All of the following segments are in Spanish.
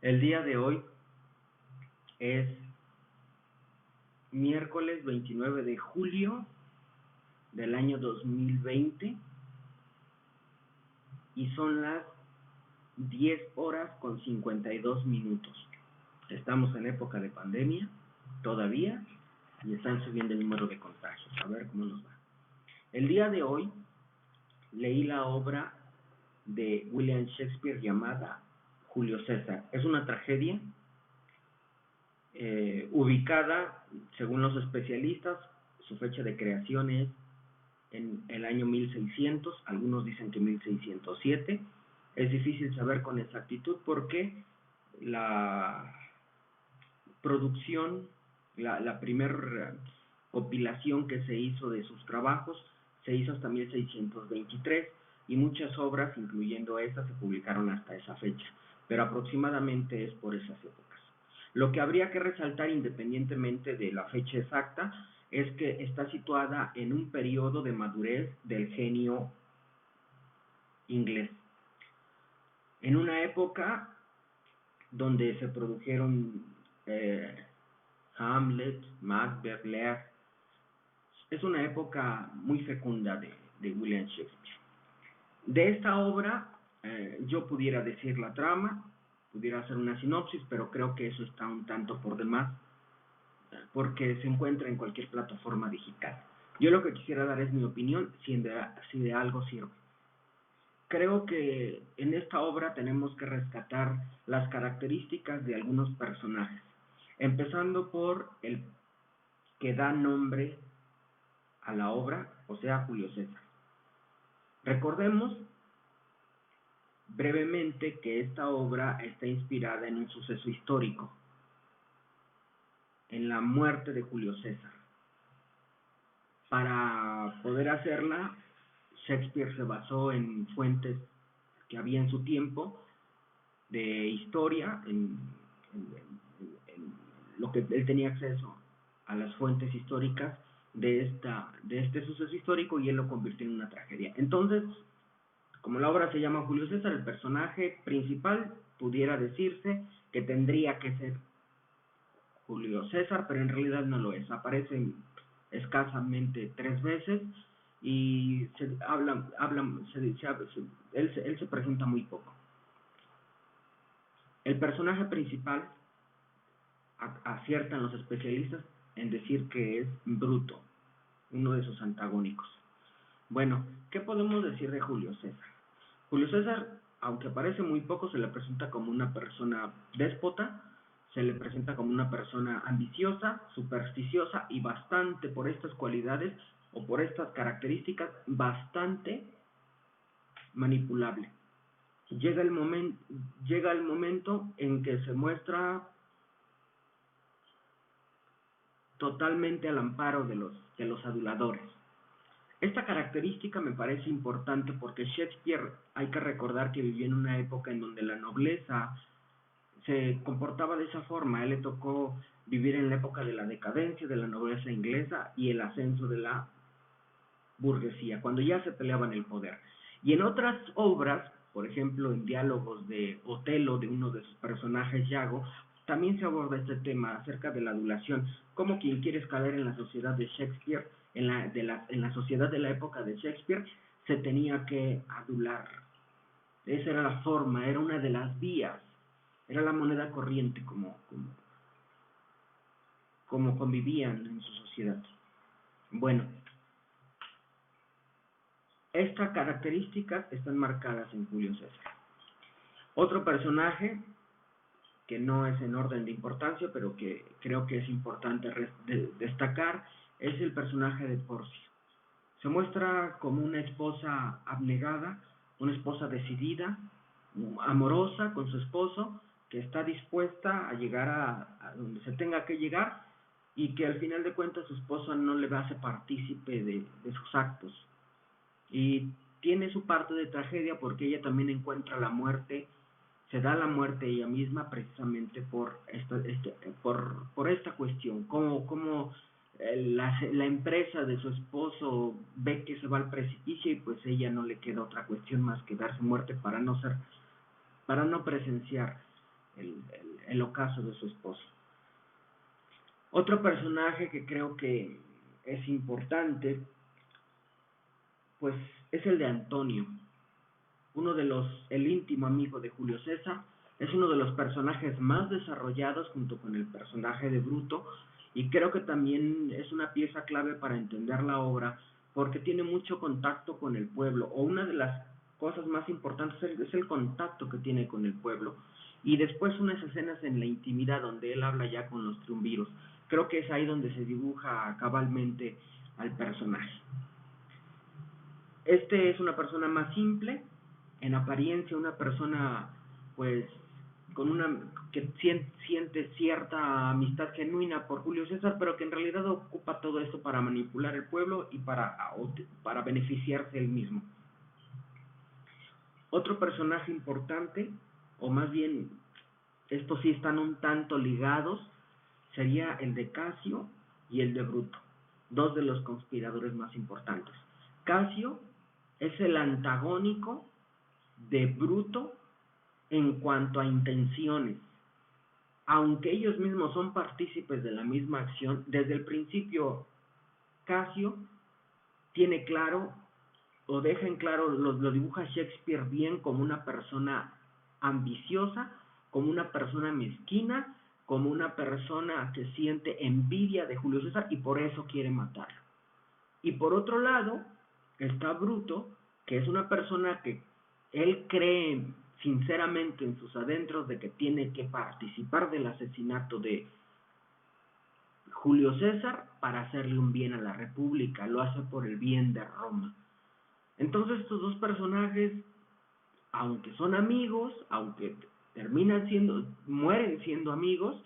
El día de hoy es miércoles 29 de julio del año 2020 y son las 10 horas con 52 minutos. Estamos en época de pandemia todavía y están subiendo el número de contagios. A ver cómo nos va. El día de hoy leí la obra de William Shakespeare llamada Julio César. Es una tragedia ubicada, según los especialistas, su fecha de creación es en el año 1600, algunos dicen que 1607. Es difícil saber con exactitud porque la producción, la primera compilación que se hizo de sus trabajos se hizo hasta 1623 y muchas obras, incluyendo esta, se publicaron hasta esa fecha, pero aproximadamente es por esas épocas. Lo que habría que resaltar, independientemente de la fecha exacta, es que está situada en un periodo de madurez del genio inglés, en una época donde se produjeron Hamlet, Macbeth, Lear. Es una época muy fecunda de William Shakespeare. De esta obra yo pudiera decir la trama, pudiera hacer una sinopsis, pero creo que eso está un tanto por demás, porque se encuentra en cualquier plataforma digital. Yo lo que quisiera dar es mi opinión, si de algo sirve. Creo que en esta obra tenemos que rescatar las características de algunos personajes, empezando por el que da nombre a la obra, o sea, Julio César. Recordemos brevemente que esta obra está inspirada en un suceso histórico, en la muerte de Julio César. Para poder hacerla, Shakespeare se basó en fuentes que había en su tiempo de historia, en lo que él tenía acceso a las fuentes históricas de este suceso histórico, y él lo convirtió en una tragedia. Entonces, como la obra se llama Julio César, el personaje principal pudiera decirse que tendría que ser Julio César, pero en realidad no lo es. Aparece escasamente 3 veces y él se presenta muy poco. El personaje principal, aciertan los especialistas en decir que es Bruto, uno de sus antagónicos. Bueno, ¿qué podemos decir de Julio César? Julio César, aunque aparece muy poco, se le presenta como una persona déspota, se le presenta como una persona ambiciosa, supersticiosa y bastante, por estas cualidades o por estas características, bastante manipulable. Llega el momento en que se muestra totalmente al amparo de los aduladores. Esta característica me parece importante porque Shakespeare, hay que recordar que vivió en una época en donde la nobleza se comportaba de esa forma. A él le tocó vivir en la época de la decadencia de la nobleza inglesa y el ascenso de la burguesía, cuando ya se peleaban el poder. Y en otras obras, por ejemplo en diálogos de Otelo, de uno de sus personajes, Yago, también se aborda este tema acerca de la adulación, como quien quiere escalar en la sociedad de Shakespeare, en la sociedad de la época de Shakespeare, se tenía que adular. Esa era la forma, era una de las vías, era la moneda corriente como convivían en su sociedad. Bueno, estas características están marcadas en Julio César. Otro personaje que no es en orden de importancia, pero que creo que es importante destacar, es el personaje de Porcia. Se muestra como una esposa abnegada, una esposa decidida, amorosa con su esposo, que está dispuesta a llegar a donde se tenga que llegar, y que al final de cuentas su esposo no le hace partícipe de sus actos. Y tiene su parte de tragedia porque ella también encuentra la muerte, se da la muerte ella misma precisamente por esta cuestión, como la empresa de su esposo ve que se va al precipicio, y pues ella no le queda otra cuestión más que darse muerte para no presenciar el ocaso de su esposo. Otro personaje que creo que es importante, pues es el de Antonio, el íntimo amigo de Julio César. Es uno de los personajes más desarrollados junto con el personaje de Bruto, y creo que también es una pieza clave para entender la obra, porque tiene mucho contacto con el pueblo, o una de las cosas más importantes es el contacto que tiene con el pueblo, y después unas escenas en la intimidad donde él habla ya con los triunviros. Creo que es ahí donde se dibuja cabalmente al personaje. Este es una persona más simple, en apariencia una persona pues con una que siente cierta amistad genuina por Julio César, pero que en realidad ocupa todo esto para manipular el pueblo y para beneficiarse él mismo. Otro personaje importante, o más bien estos sí están un tanto ligados, sería el de Casio y el de Bruto, dos de los conspiradores más importantes. Casio es el antagónico de Bruto en cuanto a intenciones. Aunque ellos mismos son partícipes de la misma acción, desde el principio Casio tiene claro, o deja en claro, lo dibuja Shakespeare bien como una persona ambiciosa, como una persona mezquina, como una persona que siente envidia de Julio César y por eso quiere matarlo. Y por otro lado, está Bruto, que es una persona que él cree sinceramente en sus adentros de que tiene que participar del asesinato de Julio César para hacerle un bien a la República, lo hace por el bien de Roma. Entonces estos dos personajes, aunque son amigos, aunque mueren siendo amigos,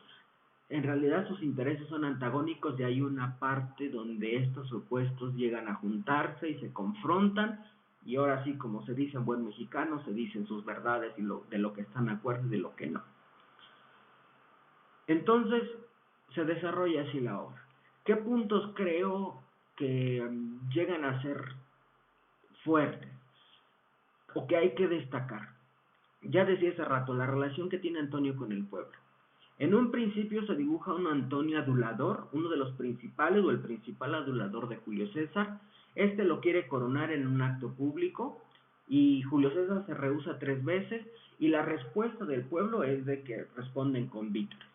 en realidad sus intereses son antagónicos y hay una parte donde estos opuestos llegan a juntarse y se confrontan, y ahora sí, como se dice en buen mexicano, se dicen sus verdades y de lo que están de acuerdo y de lo que no. Entonces se desarrolla así la obra. ¿Qué puntos creo que llegan a ser fuertes o que hay que destacar? Ya decía hace rato, la relación que tiene Antonio con el pueblo. En un principio se dibuja un Antonio adulador, uno de los principales o el principal adulador de Julio César. Este lo quiere coronar en un acto público y Julio César se rehúsa 3 veces y la respuesta del pueblo es de que responden con vítores,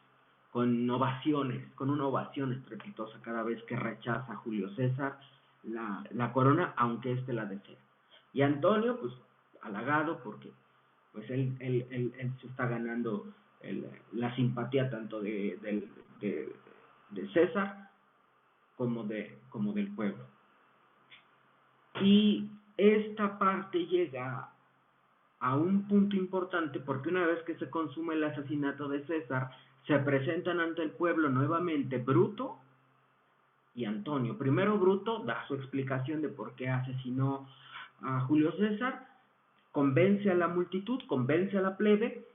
con ovaciones, con una ovación estrepitosa cada vez que rechaza a Julio César la corona, aunque éste la desea. Y Antonio, pues, halagado porque pues él se está ganando la simpatía tanto de César como del pueblo. Y esta parte llega a un punto importante porque una vez que se consume el asesinato de César, se presentan ante el pueblo nuevamente Bruto y Antonio. Primero Bruto da su explicación de por qué asesinó a Julio César, convence a la multitud, convence a la plebe,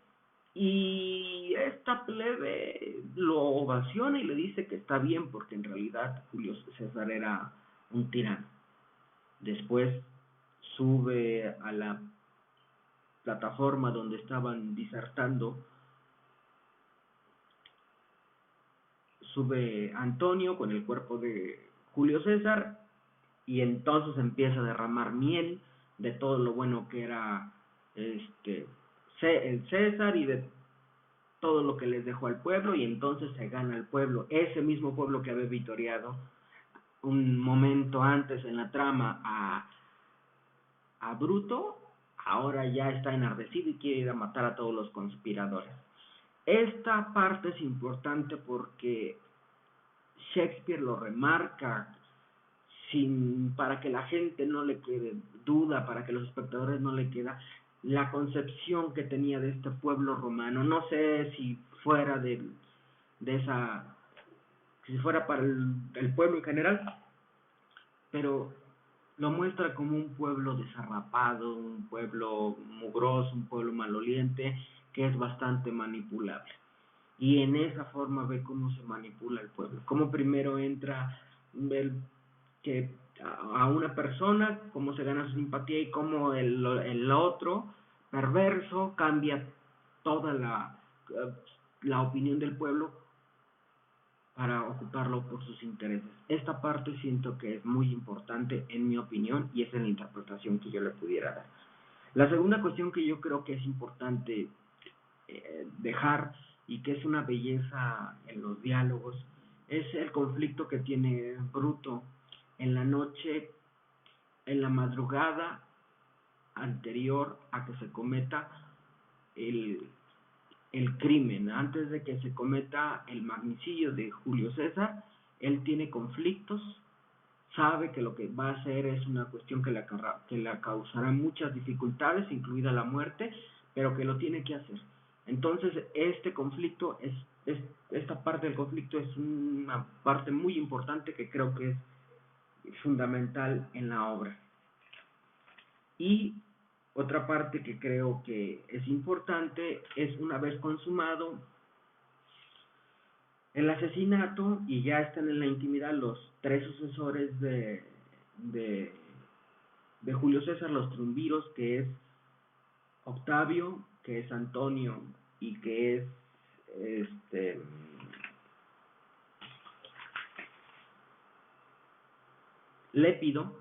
y esta plebe lo ovaciona y le dice que está bien porque en realidad Julio César era un tirano. Después sube a la plataforma donde estaban disertando, sube Antonio con el cuerpo de Julio César y entonces empieza a derramar miel de todo lo bueno que era el César y de todo lo que les dejó al pueblo, y entonces se gana el pueblo, ese mismo pueblo que había victoriado un momento antes en la trama a Bruto, ahora ya está enardecido y quiere ir a matar a todos los conspiradores. Esta parte es importante porque Shakespeare lo remarca para que la gente no le quede duda, para que los espectadores no le queda la concepción que tenía de este pueblo romano. No sé si fuera si fuera para el pueblo en general, pero lo muestra como un pueblo desarrapado, un pueblo mugroso, un pueblo maloliente, que es bastante manipulable. Y en esa forma ve cómo se manipula el pueblo, cómo primero entra que a una persona, cómo se gana su simpatía y cómo el otro perverso cambia toda la opinión del pueblo para ocuparlo por sus intereses. Esta parte siento que es muy importante en mi opinión y esa es la interpretación que yo le pudiera dar. La segunda cuestión que yo creo que es importante dejar y que es una belleza en los diálogos es el conflicto que tiene Bruto en la noche, en la madrugada anterior a que se cometa el, el crimen, antes de que se cometa el magnicidio de Julio César. Él tiene conflictos, sabe que lo que va a hacer es una cuestión que le causará muchas dificultades, incluida la muerte, pero que lo tiene que hacer. Entonces, este conflicto esta parte del conflicto es una parte muy importante que creo que es fundamental en la obra. Y otra parte que creo que es importante es, una vez consumado el asesinato y ya están en la intimidad los tres sucesores de, de Julio César, los triunviros, que es Octavio, que es Antonio y que es Lépido.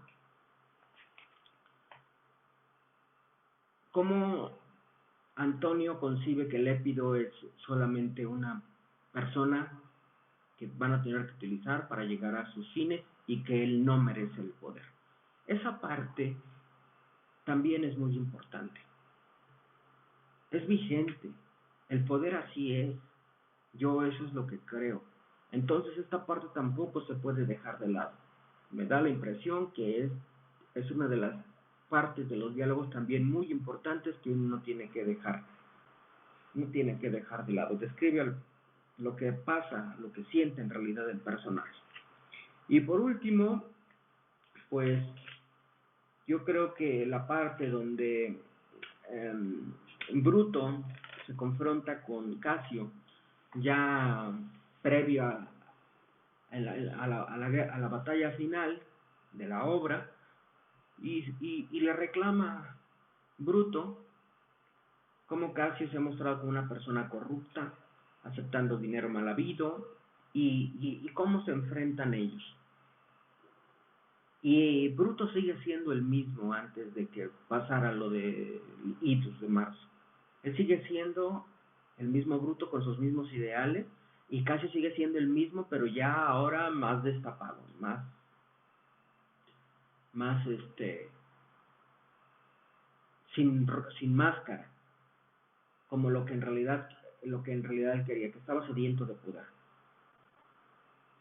¿Cómo Antonio concibe que Lépido es solamente una persona que van a tener que utilizar para llegar a sus fines y que él no merece el poder? Esa parte también es muy importante. Es vigente. El poder así es. Yo eso es lo que creo. Entonces esta parte tampoco se puede dejar de lado. Me da la impresión que es una de las partes de los diálogos también muy importantes que uno no tiene que dejar de lado. Describe lo que pasa, lo que siente en realidad el personaje. Y por último, pues yo creo que la parte donde Bruto se confronta con Casio, ya previo a la batalla final de la obra, y le reclama Bruto cómo Casio se ha mostrado como una persona corrupta, aceptando dinero mal habido, y cómo se enfrentan ellos. Y Bruto sigue siendo el mismo antes de que pasara lo de Idus de marzo. Él sigue siendo el mismo Bruto con sus mismos ideales, y Casio sigue siendo el mismo, pero ya ahora más destapado, más sin máscara, como lo que en realidad él quería, que estaba sediento de poder.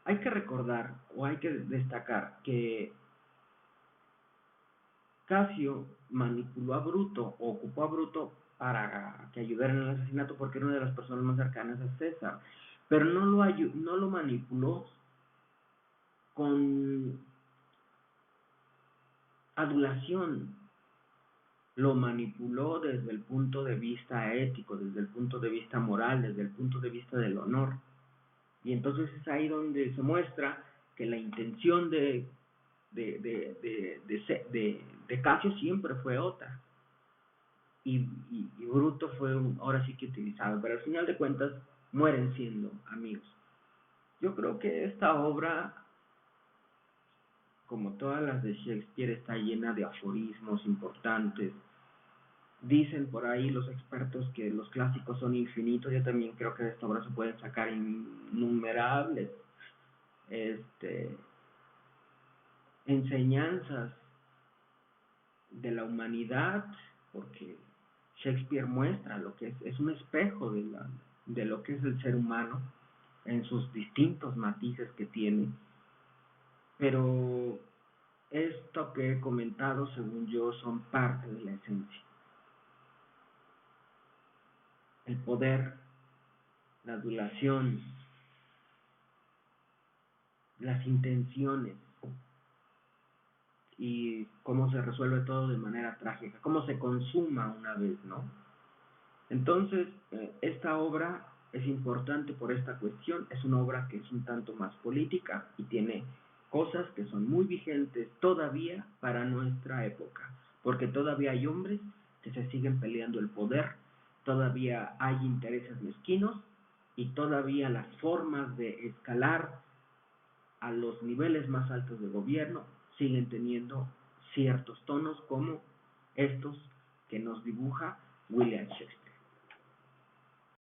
Hay que recordar o hay que destacar que Casio manipuló a Bruto o ocupó a Bruto para que ayudara en el asesinato porque era una de las personas más cercanas a César, pero no lo manipuló con adulación, lo manipuló desde el punto de vista ético, desde el punto de vista moral, desde el punto de vista del honor. Y entonces es ahí donde se muestra que la intención de Casio siempre fue otra. Y Bruto fue ahora sí que utilizado, pero al final de cuentas mueren siendo amigos. Yo creo que esta obra, como todas las de Shakespeare, está llena de aforismos importantes. Dicen por ahí los expertos que los clásicos son infinitos. Yo también creo que de esta obra se pueden sacar innumerables enseñanzas de la humanidad, porque Shakespeare muestra lo que es un espejo de lo que es el ser humano en sus distintos matices que tiene. Pero esto que he comentado, según yo, son parte de la esencia. El poder, la adulación, las intenciones y cómo se resuelve todo de manera trágica, cómo se consuma una vez, ¿no? Entonces, esta obra es importante por esta cuestión. Es una obra que es un tanto más política y tiene cosas que son muy vigentes todavía para nuestra época, porque todavía hay hombres que se siguen peleando el poder todavía hay intereses mezquinos y todavía las formas de escalar a los niveles más altos de gobierno siguen teniendo ciertos tonos como estos que nos dibuja William Shakespeare.